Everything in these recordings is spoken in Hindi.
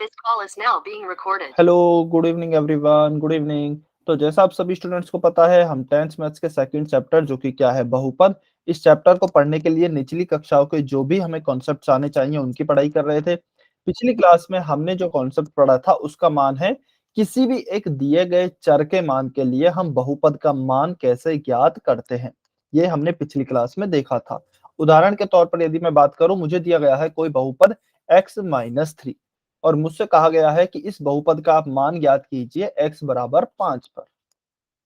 This call is now being recorded. Hello, good evening everyone, good evening. तो जैसा आप सभी स्टूडेंट्स को पता है, हम 10th मैथ्स के सेकंड चैप्टर जो कि क्या है बहुपद, इस चैप्टर को पढ़ने के लिए निचली कक्षाओं के जो भी हमें कॉन्सेप्ट्स आने चाहिए उनकी पढ़ाई कर रहे थे। पिछली क्लास में हमने जो कॉन्सेप्ट पढ़ा था उसका मान है किसी भी एक दिए गए चर के मान के लिए हम बहुपद का मान कैसे ज्ञात करते हैं, ये हमने पिछली क्लास में देखा था। उदाहरण के तौर पर यदि मैं बात करूं, मुझे दिया गया है कोई बहुपद x-3 और मुझसे कहा गया है कि इस बहुपद का आप मान ज्ञात कीजिए x बराबर 5 पर।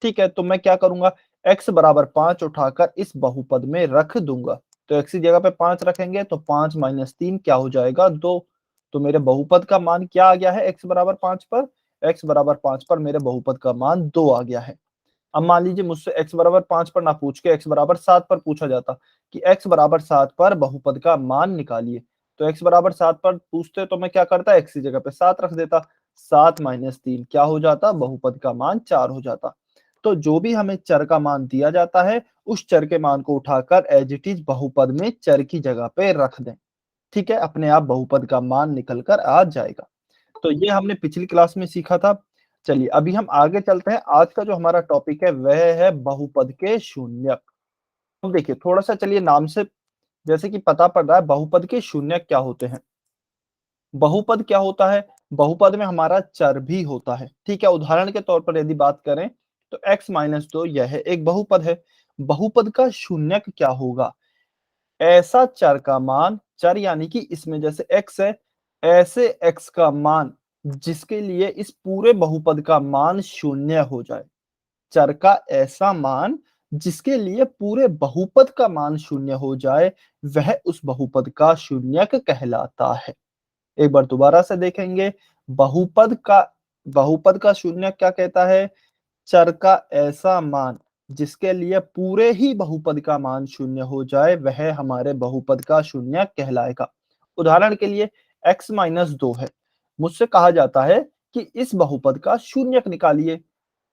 ठीक है, तो मैं क्या करूंगा, x बराबर 5 उठाकर इस बहुपद में रख दूंगा। तो x की जगह पे 5 रखेंगे तो 5 माइनस 3 क्या हो जाएगा, 2। तो मेरे बहुपद का मान क्या आ गया है x बराबर 5 पर, x बराबर 5 पर मेरे बहुपद का मान 2 आ गया है। अब मान लीजिए मुझसे x बराबर 5 पर ना पूछ के x बराबर 7 पर पूछा जाता कि x बराबर 7 पर बहुपद का मान निकालिए, तो x बराबर 7 पर पूछते तो मैं क्या करता, x की जगह पे 7 रख देता। 7 माइनस 3 क्या हो जाता, बहुपद का मान 4 हो जाता। तो जो भी हमें चर का मान दिया जाता है उस चर के मान को उठाकर एज इट इज बहुपद में चर की जगह पे रख दें। ठीक है, अपने आप बहुपद का मान निकल कर आ जाएगा। तो ये हमने पिछली क्लास में सीखा था। चलिए अभी हम आगे चलते हैं। आज का जो हमारा टॉपिक है वह है बहुपद के शून्यक। अब देखिए थोड़ा सा, चलिए नाम से जैसे कि पता पड़ रहा है बहुपद के शून्यक क्या होते हैं। बहुपद क्या होता है, बहुपद में हमारा चर भी होता है। ठीक है, उदाहरण के तौर पर यदि बात करें तो x-2 यह एक बहुपद है। बहुपद का शून्यक क्या होगा, ऐसा चर का मान, चर यानी कि इसमें जैसे x है, ऐसे x का मान जिसके लिए इस पूरे बहुपद का मान शून्य हो जाए। चर का ऐसा मान जिसके लिए पूरे बहुपद का मान शून्य हो जाए, वह उस बहुपद का शून्यक कहलाता है। एक बार दोबारा से देखेंगे, बहुपद का शून्यक क्या कहता है, चर का ऐसा मान जिसके लिए पूरे ही बहुपद का मान शून्य हो जाए, वह हमारे बहुपद का शून्यक कहलाएगा। उदाहरण के लिए x-2 है, मुझसे कहा जाता है कि इस बहुपद का शून्यक निकालिए।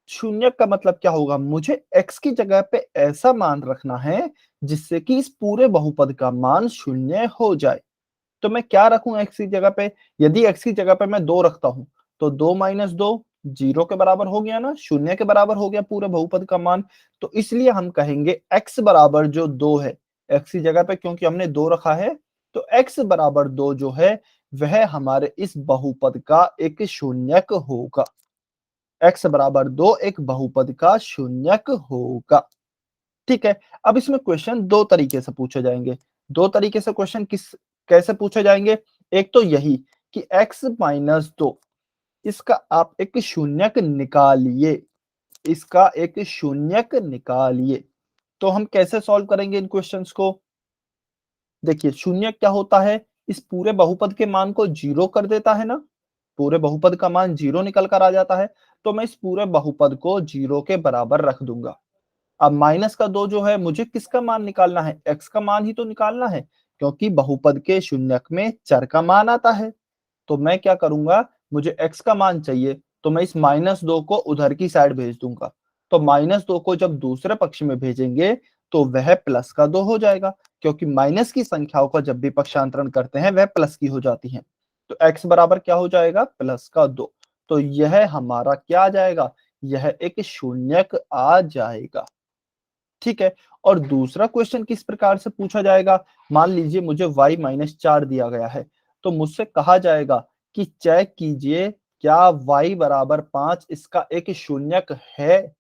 शून्यक का मतलब क्या होगा, मुझे x की जगह पे ऐसा मान रखना है जिससे कि इस पूरे बहुपद का मान शून्य हो जाए। तो मैं क्या रखूं x की जगह पे, यदि x की जगह पे मैं 2 रखता हूं तो 2 माइनस 2 0 के बराबर हो गया ना, शून्य के बराबर हो गया पूरे बहुपद का मान। तो इसलिए हम कहेंगे x बराबर जो 2 है, x की जगह पे क्योंकि हमने 2 रखा है, तो x बराबर 2 जो है वह हमारे इस बहुपद का एक शून्यक होगा। x बराबर 2 एक बहुपद का शून्यक होगा। ठीक है, अब इसमें क्वेश्चन दो तरीके से पूछे जाएंगे। दो तरीके से क्वेश्चन कैसे पूछे जाएंगे, एक तो यही कि x-2 इसका आप एक शून्यक निकालिए, इसका एक शून्यक निकालिए। तो हम कैसे सॉल्व करेंगे इन क्वेश्चंस को, देखिए शून्यक क्या होता है, इस पूरे बहुपद के मान को 0 कर देता है ना, पूरे बहुपद का मान 0 निकल कर आ जाता है। तो मैं इस पूरे बहुपद को 0 के बराबर रख दूंगा। अब माइनस का 2 जो है, मुझे किसका मान निकालना है, x का मान ही तो निकालना है, क्योंकि बहुपद के शून्यक में चर का मान आता है। तो मैं क्या करूंगा, मुझे x का मान चाहिए तो मैं इस -2 को उधर की साइड भेज दूंगा। तो -2 को जब दूसरे पक्ष में भेजेंगे तो वह प्लस का 2 हो जाएगा, क्योंकि माइनस की संख्याओं का जब भी पक्षांतरण करते हैं वह प्लस की हो जाती है। तो x बराबर क्या हो जाएगा, प्लस का 2। तो यह हमारा क्या आ जाएगा, यह एक शून्यक आ जाएगा। ठीक है, और दूसरा क्वेश्चन किस प्रकार से पूछा जाएगा, मान लीजिए मुझे y-4 दिया गया है, तो मुझसे कहा जाएगा कि चेक कीजिए क्या y बराबर 5 इसका एक शून्यक है।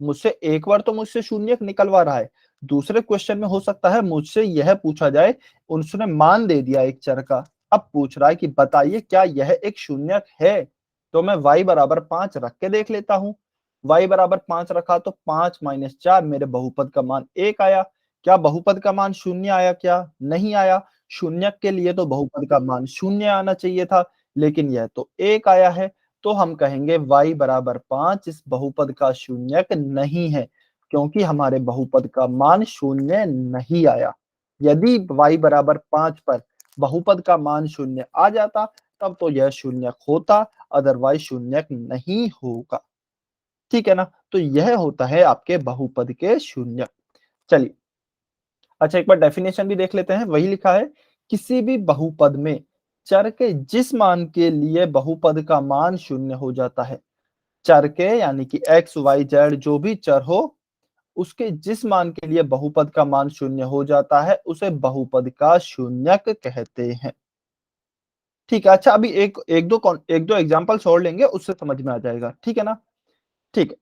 मुझसे एक बार तो मुझसे शून्यक निकलवा रहा है, दूसरे क्वेश्चन में हो सकता है मुझसे यह पूछा जाए, उसने मान दे दिया एक चर का, अब पूछ रहा है कि बताइए क्या यह एक शून्यक है। तो मैं y बराबर 5 रख के देख लेता हूं। y बराबर 5 रखा तो 5 माइनस 4 मेरे बहुपद का मान 1 आया। क्या बहुपद का मान शून्य आया, क्या नहीं आया, शून्यक के लिए तो बहुपद का मान शून्य आना चाहिए था, लेकिन यह तो 1 आया है। तो हम कहेंगे y बराबर 5 इस बहुपद का शून्यक नहीं है, क्योंकि हमारे बहुपद का मान शून्य नहीं आया। यदि y बराबर 5 पर बहुपद का मान शून्य आ जाता तब तो यह शून्यक होता, अदरवाइज शून्यक नहीं होगा। ठीक है ना, तो यह होता है आपके बहुपद के शून्यक। चलिए अच्छा, एक बार डेफिनेशन भी देख लेते हैं। वही लिखा है, किसी भी बहुपद में चर के जिस मान के लिए बहुपद का मान शून्य हो जाता है, चर के यानी कि एक्स वाई जेड जो भी चर हो, उसके जिस मान के लिए बहुपद का मान शून्य हो जाता है, उसे बहुपद का शून्यक कहते हैं। ठीक है, अच्छा अभी एक दो एग्जांपल्स और लेंगे, उससे समझ में आ जाएगा, ठीक है ना? ठीक है,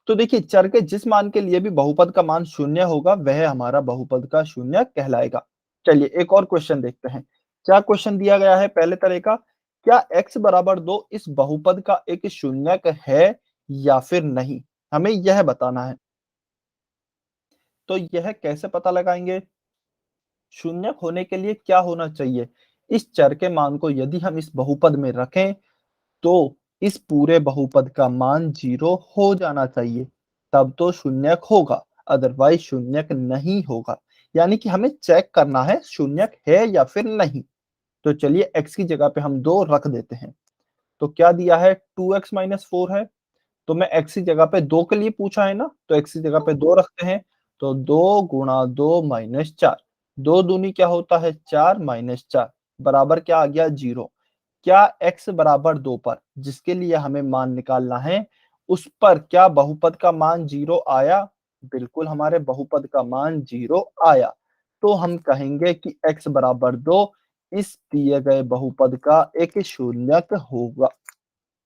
तो देखिए चर के जिस मान के लिए भी बहुपद का मान शून्य होगा, वह हमारा बहुपद का शून्यक कहलाएगा। चलिए एक और क्वेश्चन देखते हैं। क्या क्वेश्चन दिया गया है पहले तरह का, क्या x बराबर 2 इस बहुपद का एक शून्यक है या फिर नहीं? हमें यह बताना है। तो यह कैसे पता लगाएंगे? शून्यक होने के लिए क्या होना चाहिए? इस चर के मान को यदि हम इस बहुपद में रखें, तो इस पूरे बहुपद का मान 0 हो जाना चाहिए, तब तो शून्यक होगा, अदरवाइज़ शून्यक नहीं होगा। यानी कि हमें चेक करना है शून्यक है या फिर नहीं। तो चलिए x की जगह पे हम 2 रख देते हैं। तो क्या दिया है 2x - 4 है, तो मैं x की जगह पे 2 के लिए पूछा है ना, तो x की जगह पे 2 रखते हैं, तो 2 गुणा 2 माइनस 4, 2 दूनी क्या होता है 4 माइनस 4 बराबर क्या आ गया 0। क्या x बराबर 2 पर जिसके लिए हमें मान निकालना है, उस पर क्या बहुपद का मान 0 आया? बिल्कुल हमारे बहुपद का मान 0 आया। तो हम कहेंगे कि x बराबर 2 इस दिए गए बहुपद का एक शून्यक होगा।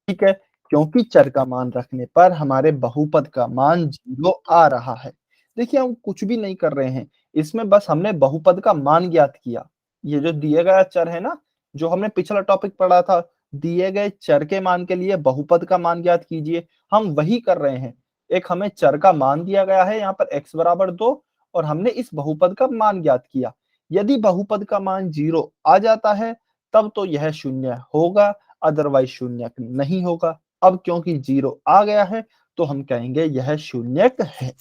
ठीक है? क्योंकि चर का मान रखने पर हमारे बहुपद का मान 0 आ रहा है। देखिए हम कुछ भी नहीं कर रहे हैं, इसमें बस हमने बहुपद का मान ज्ञात किया। ये जो दिए गया चर है ना, जो हमने पिछला टॉपिक पढ़ा था, दिए गए चर के मान के लिए बहुपद का मान ज्ञात कीजिए, हम वही कर रहे हैं। एक हमें चर का मान दिया गया है यहाँ पर x बराबर 2 और हमने इस बहुपद का मान ज्ञात किया। यदि बहुपद का मान 0 आ जाता है, तब तो यह शून्य होगा, अदरवाइज़ शून्यक नहीं होगा। अब क्योंकि 0 आ गया है, तो हम कहेंगे यह शून्यक है।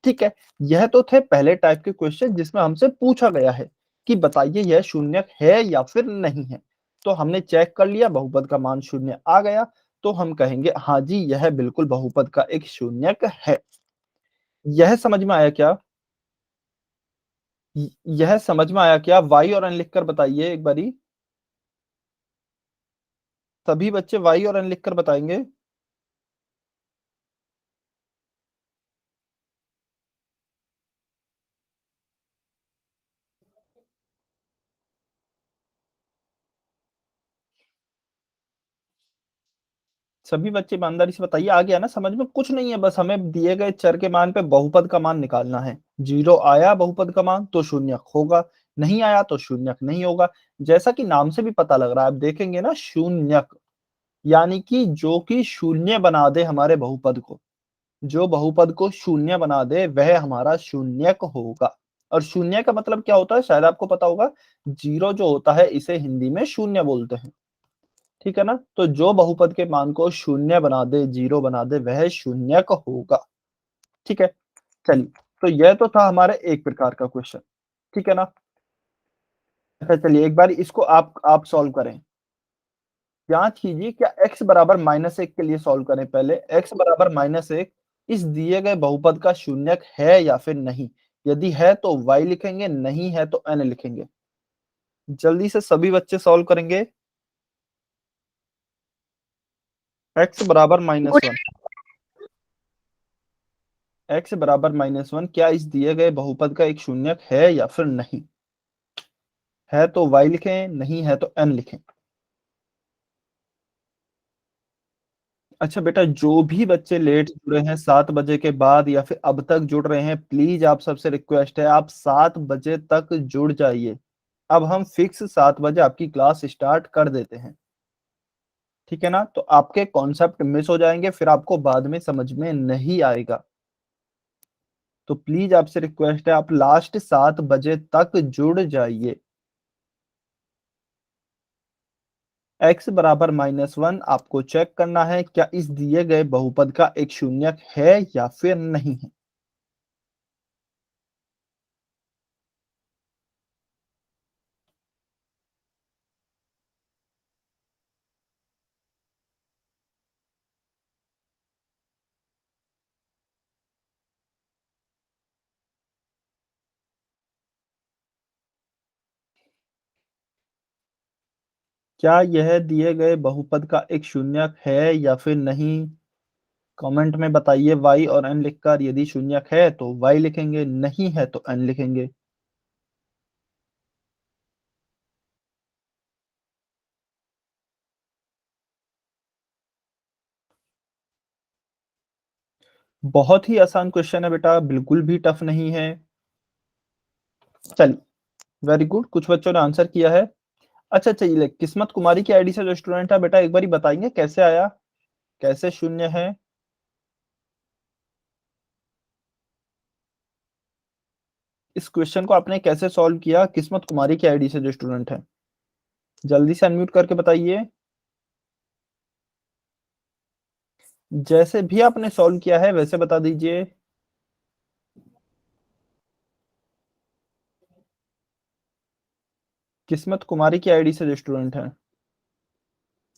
ठीक है? यह तो थे पहले टाइप के क्वेश्चन जिसमें हमसे पूछा गया है कि बताइए यह शून्यक है या फिर नहीं है। तो हमने चेक कर लिया बहुपद का मान शून्य आ गया, तो हम कहेंगे हाँ जी, यह बिल्कुल बहुपद का एक शून्यक है। यह समझ में आया क्या? यह समझ में आया क्या? y और n लिखकर बताइए एक बारी। सभी बच्चे y और n लिखकर बताएँगे। सभी बच्चे ईमानदारी से बताइए, आ गया ना समझ में? कुछ नहीं है, बस हमें दिए गए चर के मान पे बहुपद का मान निकालना है। 0 आया बहुपद का मान तो शून्यक होगा, नहीं आया तो शून्यक नहीं होगा। जैसा कि नाम से भी पता लग रहा है, आप देखेंगे ना शून्यक, यानी कि जो कि शून्य बना दे हमारे बहुपद को, जो बहुपद को शून्य बना दे वह हमारा शून्यक होगा। और शून्य का मतलब क्या होता है शायद आपको पता होगा, 0 जो होता है इसे हिंदी में शून्य बोलते हैं। ठीक है ना? तो जो बहुपद के मान को शून्य बना दे, 0 बना दे, वह शून्यक होगा। ठीक है? चलिए, तो यह तो था हमारे एक प्रकार का क्वेश्चन। ठीक है ना? अच्छा चलिए एक बार इसको आप सॉल्व करें। जाँच कीजिए क्या x बराबर -1 के लिए सॉल्व करें पहले। x बराबर -1 इस दिए गए बहुपद का शून्यक है या फिर नहीं? यदि है तो y लिखेंगे, नहीं है तो n लिखेंगे। जल्दी से सभी बच्चे सॉल्व करेंगे। x बराबर -1 x बराबर -1 क्या इस दिए गए बहुपद का एक शून्यक है या फिर नहीं? है तो y लिखें, नहीं है तो n लिखें। अच्छा बेटा, जो भी बच्चे लेट जुड़े हैं 7 बजे के बाद या फिर अब तक जुड़ रहे हैं, प्लीज आप सबसे रिक्वेस्ट है आप 7 बजे तक जुड़ जाइए। अब हम फिक्स 7 बजे आपकी क्लास स्टार्ट कर देते हैं। ठीक है ना? तो आपके कॉन्सेप्ट मिस हो जाएंगे, फिर आपको बाद में समझ में नहीं आएगा। तो प्लीज आपसे रिक्वेस्ट है आप लास्ट 7 बजे तक जुड़ जाइए। x बराबर -1 आपको चेक करना है क्या इस दिए गए बहुपद का एक शून्यक है या फिर नहीं है। क्या यह दिए गए बहुपद का एक शून्यक है या फिर नहीं? कमेंट में बताइए y और n लिखकर। यदि शून्यक है तो y लिखेंगे, नहीं है तो n लिखेंगे। बहुत ही आसान क्वेश्चन है बेटा, बिल्कुल भी टफ नहीं है। चलिए, वेरी गुड, कुछ बच्चों ने आंसर किया है। अच्छा चलिए, किस्मत कुमारी की आईडी से जो स्टूडेंट है बेटा, एक बार बताएंगे कैसे आया, कैसे शून्य है? इस क्वेश्चन को आपने कैसे सॉल्व किया, किस्मत कुमारी की आईडी से जो स्टूडेंट है, जल्दी से अनम्यूट करके बताइए। जैसे भी आपने सॉल्व किया है वैसे बता दीजिए। किस्मत कुमारी की आईडी से जो स्टूडेंट है,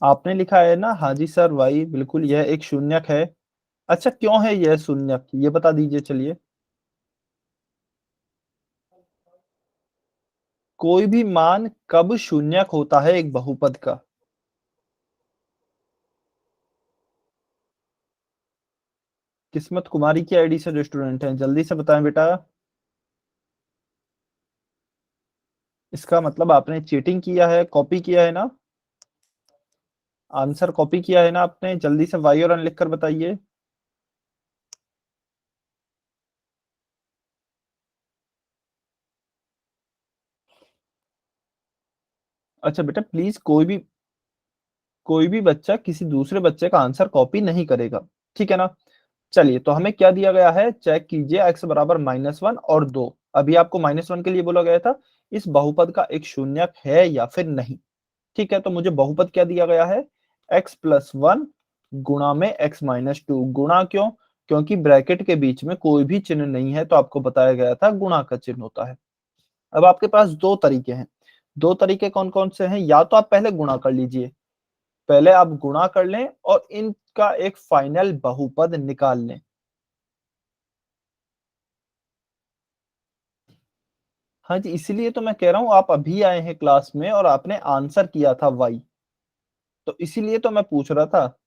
आपने लिखा है ना, हाँ जी सर वाई, बिल्कुल यह एक शून्यक है। अच्छा क्यों है यह शून्यक, ये बता दीजिए चलिए। कोई भी मान कब शून्यक होता है एक बहुपद का? किस्मत कुमारी की आईडी से जो स्टूडेंट है, जल्दी से बताएं बेटा। इसका मतलब आपने चीटिंग किया है, कॉपी किया है ना, आंसर कॉपी किया है ना आपने। जल्दी से वाई और एन लिखकर बताइए। अच्छा बेटा प्लीज, कोई भी बच्चा किसी दूसरे बच्चे का आंसर कॉपी नहीं करेगा, ठीक है ना? चलिए, तो हमें क्या दिया गया है, चेक कीजिए। x बराबर -1 और 2, अभी आपको -1 के लिए बोला गया था, इस बहुपद का एक शून्यक है या फिर नहीं। ठीक है, तो मुझे बहुपद क्या दिया गया है, x+1 गुणा में x-2। गुणा क्यों? क्योंकि ब्रैकेट के बीच में कोई भी चिन्ह नहीं है, तो आपको बताया गया था गुणा का चिन्ह होता है। अब आपके पास दो तरीके हैं। दो तरीके कौन कौन से हैं? या तो आप पहले गुणा कर लीजिए, पहले आप गुणा कर लें और इनका एक फाइनल बहुपद निकाल लें। हाँ जी, इसीलिए तो मैं कह रहा हूं, आप अभी आए हैं क्लास में और आपने आंसर किया था वाई, तो इसीलिए तो मैं पूछ रहा था,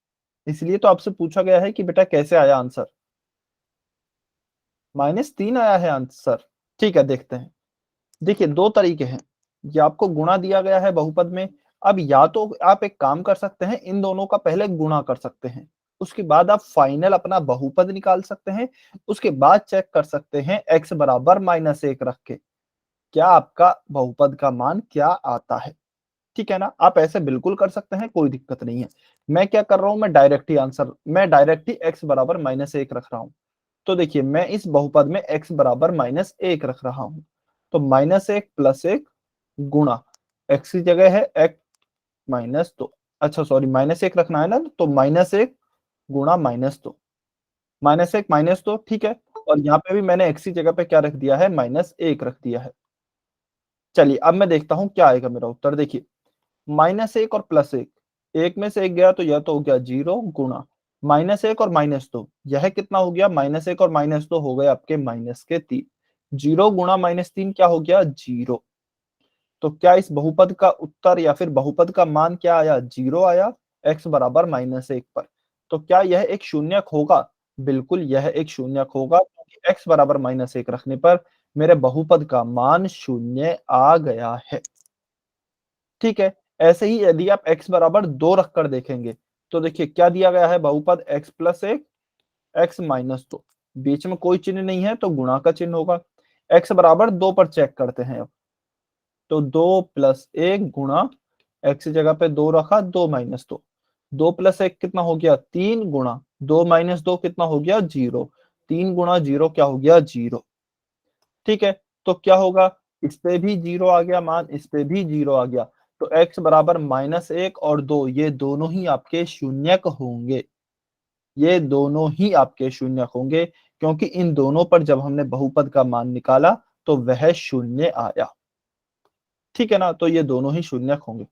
इसलिए तो आपसे पूछा गया है कि बेटा कैसे आया आंसर। -3 आया है आंसर। ठीक है, देखते हैं। देखिए, दो तरीके हैं। ये आपको गुणा दिया गया है बहुपद में। अब या तो आप एक काम कर सकते हैं, इन दोनों का पहले गुणा कर सकते हैं, उसके बाद आप फाइनल अपना बहुपद निकाल सकते हैं, उसके बाद चेक कर सकते हैं x बराबर -1 रख के क्या आपका बहुपद का मान क्या आता है। ठीक है ना? आप ऐसे बिल्कुल कर सकते हैं, कोई दिक्कत नहीं है। मैं क्या कर रहा हूं, मैं डायरेक्ट ही x बराबर -1 रख रहा हूं। तो देखिए, मैं इस बहुपद में x बराबर -1 रख रहा हूं, तो -1 + 1 गुणा, x की जगह है x -2, अच्छा सॉरी, -1 रखना है ना, तो -1 गुणा -2, -1 ठीक है। और यहाँ पे भी मैंने x की जगह पे क्या रख दिया है, -1 रख दिया है। चलिए, अब मैं देखता हूँ क्या आएगा मेरा उत्तर। देखिए, -1 और +1, एक में से एक गया तो यह तो हो गया 0 गुणा -1 और -2, यह कितना हो गया, -1 और -2 हो गए आपके -3। 0 गुणा -3 क्या हो गया, 0। तो क्या इस बहुपद का उत्तर या फिर बहुपद का मान क्या आया, 0 आया x बराबर -1 पर। तो क्या यह एक शून्यक होगा? बिल्कुल यह एक शून्यक होगा, क्योंकि x बराबर -1 रखने पर मेरे बहुपद का मान शून्य आ गया है। ठीक है, ऐसे ही यदि आप x बराबर 2 रखकर देखेंगे, तो देखिए क्या दिया गया है, बहुपद x+1 x-2, बीच में कोई चिन्ह नहीं है तो गुणा का चिन्ह होगा। x बराबर 2 पर चेक करते हैं अब, तो 2 + 1 गुणा, x की जगह पे 2 रखा, 2 - 2, 2 + 1 कितना हो गया, 3 गुणा 2 - 2 कितना हो गया, 0, 3 गुणा 0 क्या हो गया, 0। ठीक है, तो क्या होगा, इस पे भी 0 आ गया मान, इस पे भी 0 आ गया, तो x बराबर -1 और 2, ये दोनों ही आपके शून्यक होंगे। ये दोनों ही आपके शून्यक होंगे, क्योंकि इन दोनों पर जब हमने बहुपद का मान निकाला तो वह शून्य आया। ठीक है ना? तो ये दोनों ही शून्यक होंगे।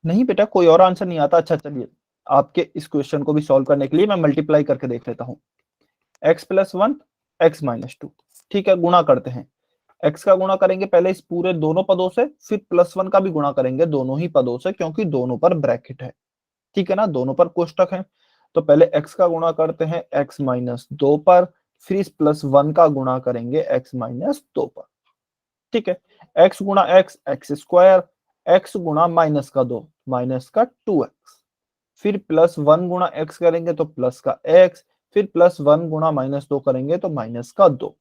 नहीं बेटा, कोई और आंसर नहीं आता। अच्छा चलिए, आपके इस क्वेश्चन को भी सॉल्व करने के लिए मैं मल्टीप्लाई करके देख लेता हूँ। x + 1 x-2, ठीक है, गुणा करते हैं। x का गुणा करेंगे पहले इस पूरे दोनों पदों से, फिर +1 का भी गुणा करेंगे दोनों ही पदों से, क्योंकि दोनों पर ब्रैकेट है, ठीक है ना, दोनों पर कोष्टक है। तो पहले x का गुणा करते हैं x माइनस 2 पर, फिर इस +1 का गुणा करेंगे x माइनस 2 पर, ठीक है। x गुणा x स्क्वायर, x गुणा माइनस का 2 माइनस का 2x, फिर +1 गुणा x करेंगे तो प्लस का x, फिर +1 गुणा -2 करेंगे तो माइनस का 2,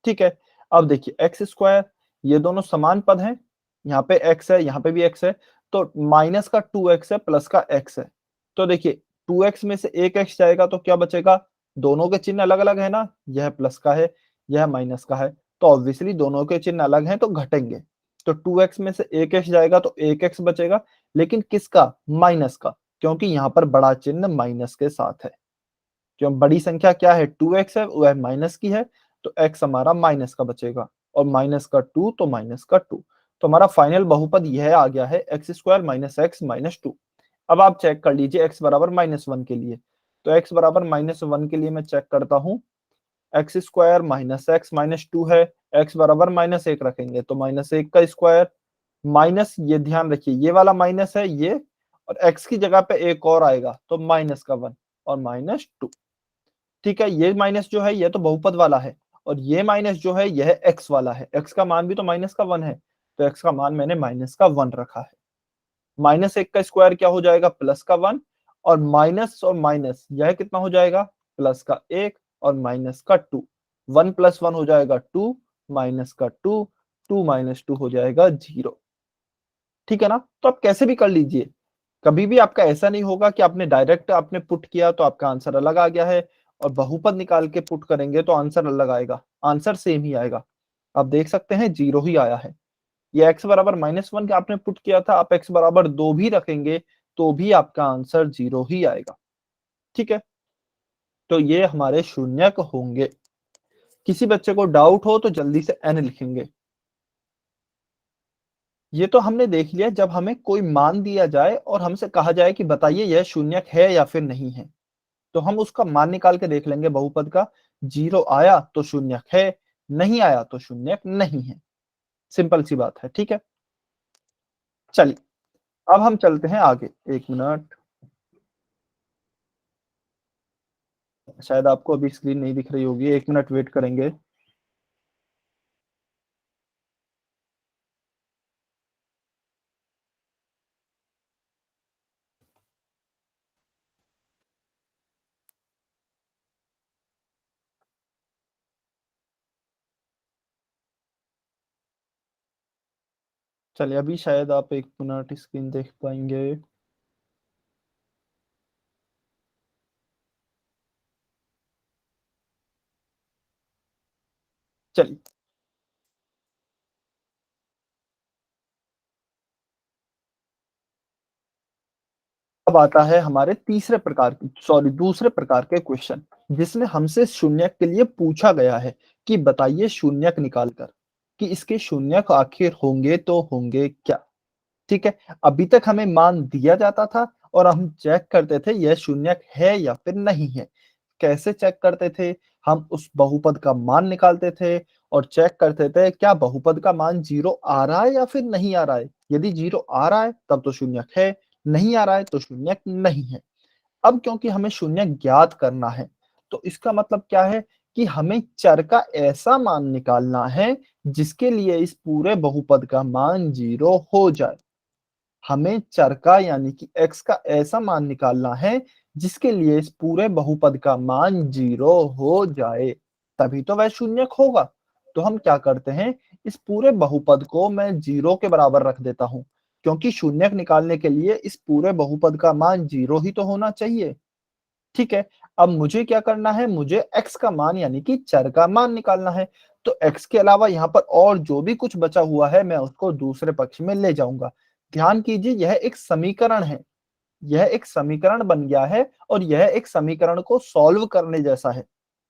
ठीक है। अब देखिए एक्स स्क्वायर, ये दोनों समान पद हैं, यहाँ पे x है, यहाँ पे भी x है, तो माइनस का 2x है, प्लस का x है। तो देखिए 2x में से एक x जाएगा तो क्या बचेगा, दोनों के चिन्ह अलग-अलग है ना, यह प्लस का है, यह माइनस का है, तो ऑब्वियसली दोनों के चिन्ह अलग हैं तो घटेंगे। तो 2x में से एक x जाएगा तो एक x बचेगा, लेकिन किसका, माइनस का, क्योंकि यहाँ पर बड़ा चिन्ह माइनस के साथ है। क्यों, बड़ी संख्या क्या है, 2x है, वह माइनस की है, तो x हमारा माइनस का बचेगा, और माइनस का 2 तो माइनस का 2। तो हमारा फाइनल बहुपद यह आ गया है x square minus x minus 2। अब आप चेक कर लीजिए x बराबर -1 के लिए, तो x बराबर -1 के लिए मैं चेक करता हूँ, x square minus x minus 2 है, x बराबर -1 रखेंगे तो -1 का स्क्वायर, माइनस, ये ध्यान रखिए ये वाला माइनस है ये, और x की जगह पे एक और आएगा तो माइनस का 1 और -2, ठीक है। ये माइनस जो है ये तो बहुपद वाला है, और ये माइनस जो है यह x वाला है, x का मान भी तो माइनस का 1 है, तो x का मान मैंने माइनस का 1 रखा है। -1 का स्क्वायर क्या हो जाएगा, प्लस का 1, और माइनस और माइनस यह कितना हो जाएगा, प्लस का 1 और माइनस का 2, 1 + 1 हो जाएगा 2, माइनस का 2, 2 - 2 हो जाएगा 0, ठीक है ना। तो आप कैसे भी कर लीजिए, कभी भी आपका ऐसा नहीं होगा कि आपने डायरेक्ट आपने पुट किया तो आपका आंसर अलग आ गया है, और बहुपद निकाल के पुट करेंगे तो आंसर अलग आएगा, आंसर सेम ही आएगा। आप देख सकते हैं 0 ही आया है। ये x बराबर -1 का आपने पुट किया था, आप x बराबर 2 भी रखेंगे तो भी आपका आंसर 0 ही आएगा, ठीक है। तो ये हमारे शून्यक होंगे। किसी बच्चे को डाउट हो तो जल्दी से n लिखेंगे। ये तो हमने देख लिया, जब हमें कोई मान दिया जाए और हमसे कहा जाए कि बताइए यह शून्यक है या फिर नहीं है, तो हम उसका मान निकाल के देख लेंगे बहुपद का, 0 आया तो शून्यक है, नहीं आया तो शून्यक नहीं है। सिंपल सी बात है, ठीक है। चलिए अब हम चलते हैं आगे। 1 मिनट, शायद आपको अभी स्क्रीन नहीं दिख रही होगी, 1 मिनट वेट करेंगे। चलिए अभी शायद आप 1 मिनट स्क्रीन देख पाएंगे। चलिए अब आता है हमारे दूसरे प्रकार के क्वेश्चन, जिसमें हमसे शून्यक के लिए पूछा गया है कि बताइए शून्यक निकालकर कि इसके शून्यक आखिर होंगे तो होंगे क्या, ठीक है। अभी तक हमें मान दिया जाता था और हम चेक करते थे यह शून्यक है या फिर नहीं है। कैसे चेक करते थे, हम उस बहुपद का मान निकालते थे और चेक करते थे क्या बहुपद का मान 0 आ रहा है या फिर नहीं आ रहा है। यदि 0 आ रहा है तब तो शून्यक है, नहीं आ रहा है तो शून्यक नहीं है। अब क्योंकि हमें शून्यक ज्ञात करना है, तो इसका मतलब क्या है कि हमें चर का ऐसा मान निकालना है जिसके लिए इस पूरे बहुपद का मान 0 हो जाए। हमें चर का यानी कि x का ऐसा मान निकालना है जिसके लिए इस पूरे बहुपद का मान 0 हो जाए, तभी तो वह शून्यक होगा। तो हम क्या करते हैं, इस पूरे बहुपद को मैं 0 के बराबर रख देता हूँ, क्योंकि शून्यक निकालने के लिए इस पूरे बहुपद का मान 0 ही तो होना चाहिए, ठीक है। अब मुझे क्या करना है, मुझे x का मान यानी कि चर का मान निकालना है। तो x के अलावा यहाँ पर और जो भी कुछ बचा हुआ है मैं उसको दूसरे पक्ष में ले जाऊंगा। ध्यान कीजिए यह एक समीकरण है, यह एक समीकरण बन गया है, और यह एक समीकरण को सॉल्व करने जैसा है।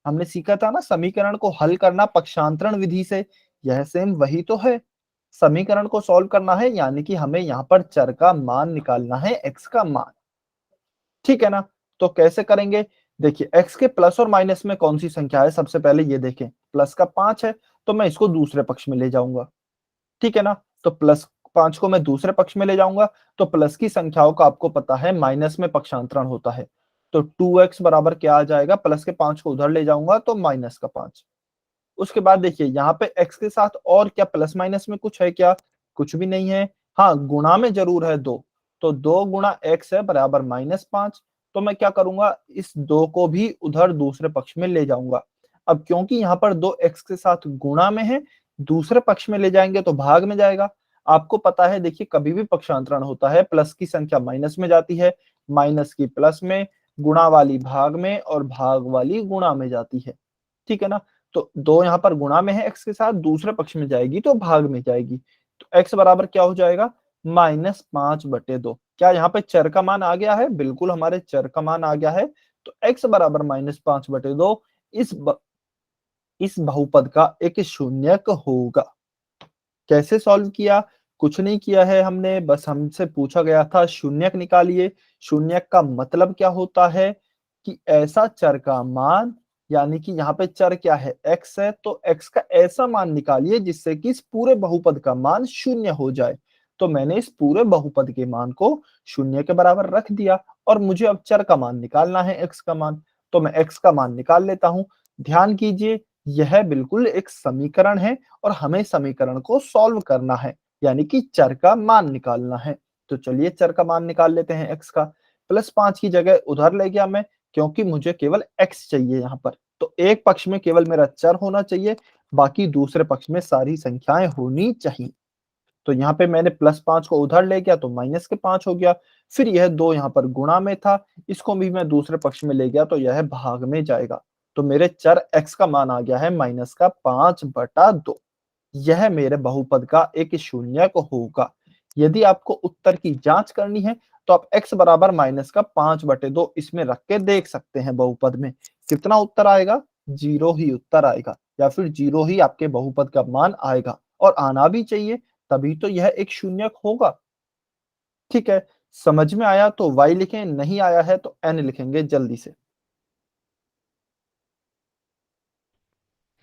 हमने सीखा था ना समीकरण को हल करना पक्षांतरण विधि से, यह सेम वही तो है। समीकरण को सॉल्व करना है यानी कि हमें यहाँ पर चर का मान निकालना है, x का मान, ठीक है ना। तो कैसे करेंगे, देखिए x के प्लस और माइनस में कौन सी संख्या है, सबसे पहले ये देखें, प्लस का 5 है तो मैं इसको दूसरे पक्ष में ले जाऊंगा, ठीक है ना। तो +5 को मैं दूसरे पक्ष में ले जाऊंगा, तो प्लस की संख्याओं का आपको पता है माइनस में पक्षांतरण होता है। तो 2x बराबर क्या आ जाएगा, प्लस के 5 को उधर ले जाऊंगा तो -5। उसके बाद देखिए यहाँ पे x के साथ और क्या प्लस माइनस में कुछ है क्या, कुछ भी नहीं है। हाँ, गुणा में जरूर है 2, तो 2 गुणा x है बराबर -5। तो मैं क्या करूंगा, इस 2 को भी उधर दूसरे पक्ष में ले जाऊंगा। अब क्योंकि यहाँ पर 2 x के साथ गुणा में है, दूसरे पक्ष में ले जाएंगे तो भाग में जाएगा। आपको पता है देखिए, कभी भी पक्षांतरण होता है प्लस की संख्या माइनस में जाती है, माइनस की प्लस में, गुणा वाली भाग में और भाग वाली गुणा में जाती है, ठीक है ना। तो 2 यहाँ पर गुणा में है x के साथ, दूसरे पक्ष में जाएगी तो भाग में जाएगी। तो x बराबर क्या हो जाएगा, -5/2। क्या यहाँ पे चर का मान आ गया है, बिल्कुल हमारे चर का मान आ गया है। तो x बराबर -5/2 इस बहुपद का एक शून्यक होगा। कैसे सॉल्व किया, कुछ नहीं किया है हमने, बस हमसे पूछा गया था शून्यक निकालिए। शून्यक का मतलब क्या होता है कि ऐसा चर का मान, यानी कि यहाँ पे चर क्या है, x है, तो x का ऐसा मान निकालिए जिससे कि इस पूरे बहुपद का मान शून्य हो जाए। तो मैंने इस पूरे बहुपद के मान को शून्य के बराबर रख दिया और मुझे अब चर का मान निकालना है, x का मान। तो मैं x का मान निकाल लेता हूं। ध्यान कीजिए, यह बिल्कुल एक समीकरण है और हमें समीकरण को सॉल्व करना है, यानी कि चर का मान निकालना है। तो चलिए चर का मान निकाल लेते हैं x का। +5 की जगह उधर ले गया मैं, क्योंकि मुझे केवल x चाहिए यहाँ पर। तो एक पक्ष में केवल मेरा चर होना चाहिए, बाकी दूसरे पक्ष में सारी संख्याएं होनी चाहिए। तो यहाँ पे मैंने +5 को उधर ले गया तो -5 हो गया। फिर यह 2 यहाँ पर गुणा में था, इसको भी मैं दूसरे पक्ष में ले गया तो यह भाग में जाएगा। तो मेरे चर x का मान आ गया है -5/2। यह मेरे बहुपद का एक शून्यक होगा। यदि आपको उत्तर की जांच करनी है तो आप x बराबर -5/2 इसमें रख के देख सकते हैं बहुपद में। कितना उत्तर आएगा, 0 ही उत्तर आएगा, या फिर 0 ही आपके बहुपद का मान आएगा, और आना भी चाहिए, तभी तो यह एक शून्यक होगा। ठीक है, समझ में आया तो y लिखें, नहीं आया है तो n लिखेंगे जल्दी से।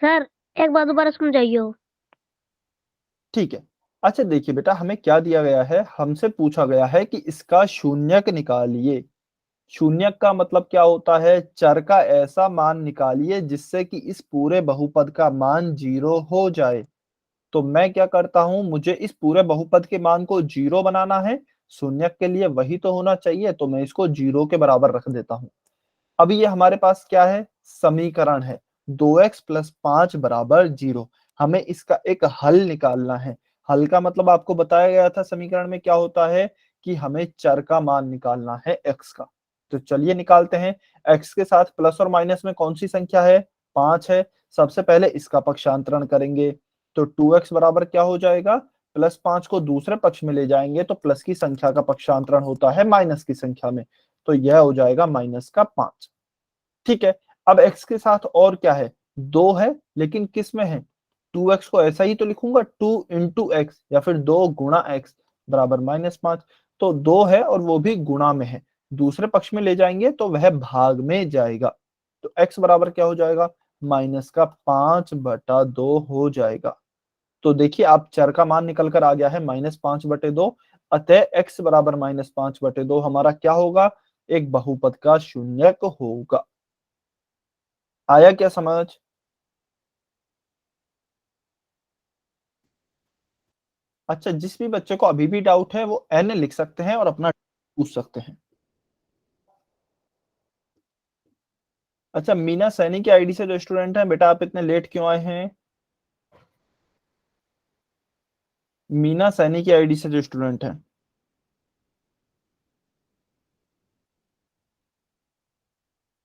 सर एक बार दोबारा समझाइए। ठीक है। अच्छा देखिए बेटा, हमें क्या दिया गया है, हमसे पूछा गया है कि इसका शून्यक निकालिए। शून्यक का मतलब क्या होता है, चर का ऐसा मान निकालिए जिससे कि इस पूरे बहुपद का मान 0 हो जाए। तो मैं क्या करता हूं, मुझे इस पूरे बहुपद के मान को 0 बनाना है, शून्यक के लिए वही तो होना चाहिए, तो मैं इसको 0 के बराबर रख देता हूं। अभी ये हमारे पास क्या है, समीकरण है, 2x + 5 = 0। हमें इसका एक हल निकालना है। हल का मतलब आपको बताया गया था समीकरण में क्या होता है, कि हमें चर का मान निकालना है x का। तो चलिए निकालते हैं। x के साथ प्लस और माइनस में कौन सी संख्या है, 5 है। सबसे पहले इसका पक्षांतरण करेंगे, तो 2x बराबर क्या हो जाएगा, +5 को दूसरे पक्ष में ले जाएंगे तो प्लस की संख्या का पक्षांतरण होता है माइनस की संख्या में, तो यह हो जाएगा -5। ठीक है। अब x के साथ और क्या है, 2 है, लेकिन किस में है, 2x को ऐसा ही तो लिखूंगा, 2 इंटू एक्स, या फिर 2 गुणा x बराबर -5। तो 2 है और वो भी गुणा में है, दूसरे पक्ष में ले जाएंगे तो वह भाग में जाएगा। तो x बराबर क्या हो जाएगा, -5/2 हो जाएगा। तो देखिए, आप चर का मान निकल कर आ गया है -5/2। अतः x बराबर -5/2 हमारा क्या होगा, एक बहुपद का शून्यक होगा। आया क्या समझ। अच्छा, जिस भी बच्चे को अभी भी डाउट है वो n लिख सकते हैं और अपना पूछ सकते हैं। अच्छा, मीना सैनी की आईडी से जो स्टूडेंट हैं, बेटा आप इतने लेट क्यों आए हैं। मीना सैनी की आईडी से जो स्टूडेंट हैं,